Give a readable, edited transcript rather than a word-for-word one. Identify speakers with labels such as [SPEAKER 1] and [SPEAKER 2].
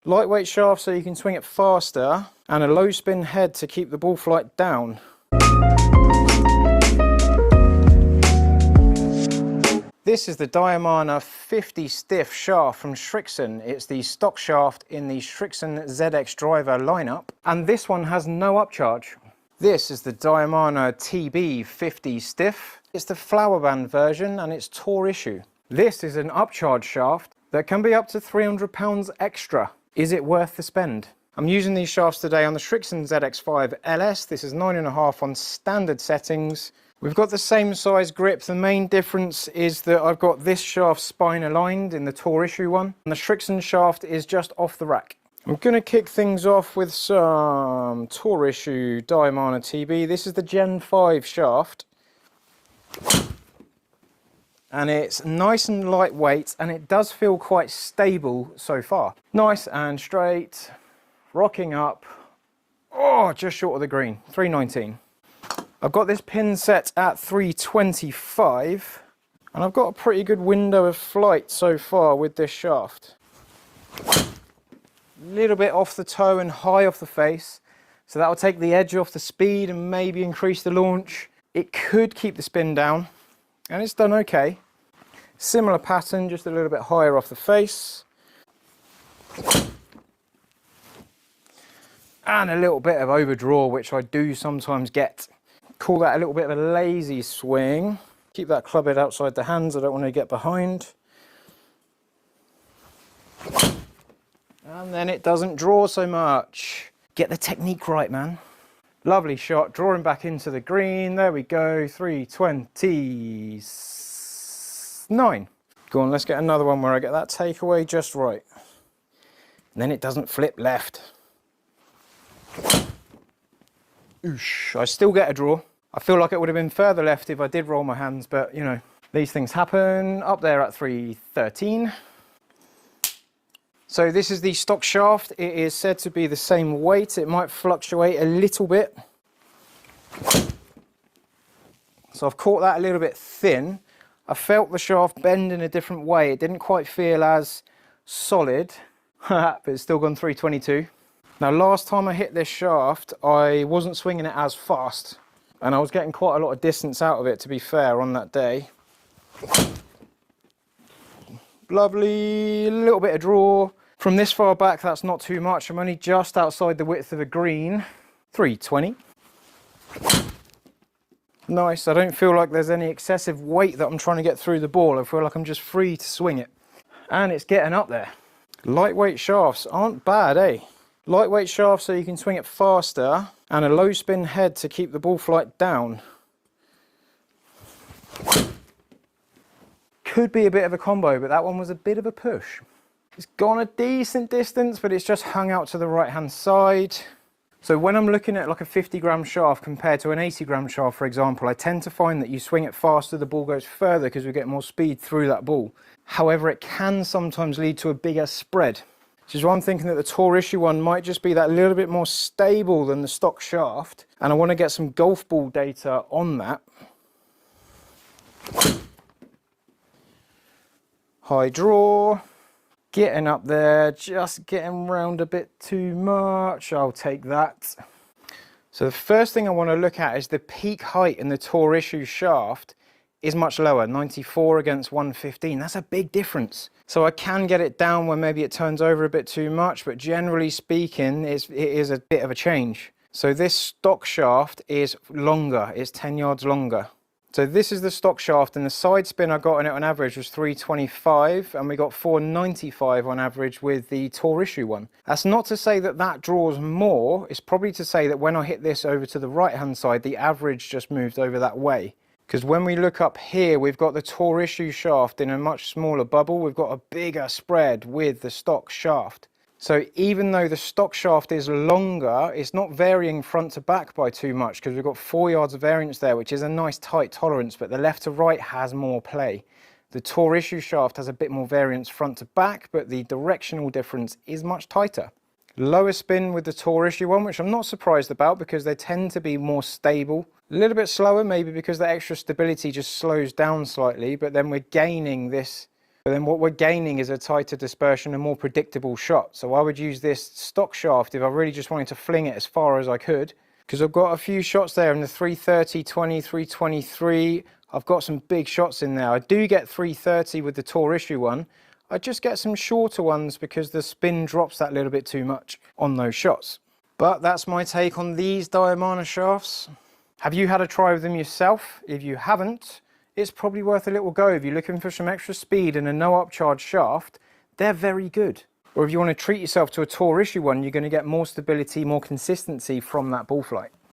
[SPEAKER 1] Lightweight shaft so you can swing it faster, and a low spin head to keep the ball flight down. This is the Diamana 50 stiff shaft from Srixon. It's the stock shaft in the Srixon ZX driver lineup, and this one has no upcharge. This is the Diamana TB 50 stiff. It's the flower band version and it's tour issue. This is an upcharge shaft that can be up to £300 extra. Is it worth the spend? I'm using these shafts today on the Srixon ZX5 LS. This is 9.5 on standard settings. We've got the same size grip. The main difference is that I've got this shaft spine aligned in the tour issue one, and the Srixon shaft is just off the rack. I'm going to kick things off with some tour issue Diamana TB. This is the Gen 5 shaft. And it's nice and lightweight, and it does feel quite stable so far. Nice and straight, rocking up. Oh, just short of the green, 319. I've got this pin set at 325, and I've got a pretty good window of flight so far with this shaft. A little bit off the toe and high off the face, so that will take the edge off the speed and maybe increase the launch. It could keep the spin down, and it's done okay. Similar pattern, just a little bit higher off the face. And a little bit of overdraw, which I do sometimes get. Call that a little bit of a lazy swing. Keep that club head outside the hands, I don't want to get behind. And then it doesn't draw so much. Get the technique right, man. Lovely shot, drawing back into the green. There we go, 329. Go on, let's get another one where I get that takeaway just right. And then it doesn't flip left. Oosh, I still get a draw. I feel like it would have been further left if I did roll my hands, but you know, these things happen. Up there at 313. So this is the stock shaft. It is said to be the same weight. It might fluctuate a little bit. So I've caught that a little bit thin. I felt the shaft bend in a different way. It didn't quite feel as solid, but it's still gone 322. Now, last time I hit this shaft, I wasn't swinging it as fast, and I was getting quite a lot of distance out of it, to be fair, on that day. Lovely, a little bit of draw. From this far back, that's not too much. I'm only just outside the width of the green. 320. Nice, I don't feel like there's any excessive weight that I'm trying to get through the ball. I feel like I'm just free to swing it. And it's getting up there. Lightweight shafts aren't bad, eh? Lightweight shaft so you can swing it faster, and a low spin head to keep the ball flight down. Could be a bit of a combo, but that one was a bit of a push. It's gone a decent distance, but it's just hung out to the right hand side. So when I'm looking at like a 50-gram shaft compared to an 80-gram shaft, for example, I tend to find that you swing it faster, the ball goes further because we get more speed through that ball. However, it can sometimes lead to a bigger spread. Which is why I'm thinking that the tour issue one might just be that little bit more stable than the stock shaft. And I want to get some golf ball data on that. High draw. Getting up there, just getting round a bit too much. I'll take that. So the first thing I want to look at is the peak height in the tour issue shaft is much lower, 94 against 115. That's a big difference. So I can get it down when maybe it turns over a bit too much, but generally speaking, it is a bit of a change. So this stock shaft is longer, it's 10 yards longer. So this is the stock shaft, and the side spin I got on it on average was 325, and we got 495 on average with the tour issue one. That's not to say that that draws more, it's probably to say that when I hit this over to the right hand side, the average just moved over that way. Because when we look up here, we've got the tour issue shaft in a much smaller bubble. We've got a bigger spread with the stock shaft. So even though the stock shaft is longer, it's not varying front to back by too much because we've got 4 yards of variance there, which is a nice tight tolerance, but the left to right has more play. The tour issue shaft has a bit more variance front to back, but the directional difference is much tighter. Lower spin with the tour issue one, which I'm not surprised about because they tend to be more stable. A little bit slower, maybe because the extra stability just slows down slightly, but then we're gaining this But then what we're gaining is a tighter dispersion and more predictable shot. So I would use this stock shaft if I really just wanted to fling it as far as I could, because I've got a few shots there in the 330, 20, 323. I've got some big shots in there. I do get 330 with the Tour Issue one. I just get some shorter ones because the spin drops that little bit too much on those shots. But that's my take on these Diamana shafts. Have you had a try with them yourself? If you haven't, it's probably worth a little go. If you're looking for some extra speed and a no upcharge shaft, they're very good. Or if you want to treat yourself to a Tour Issue one, you're going to get more stability, more consistency from that ball flight.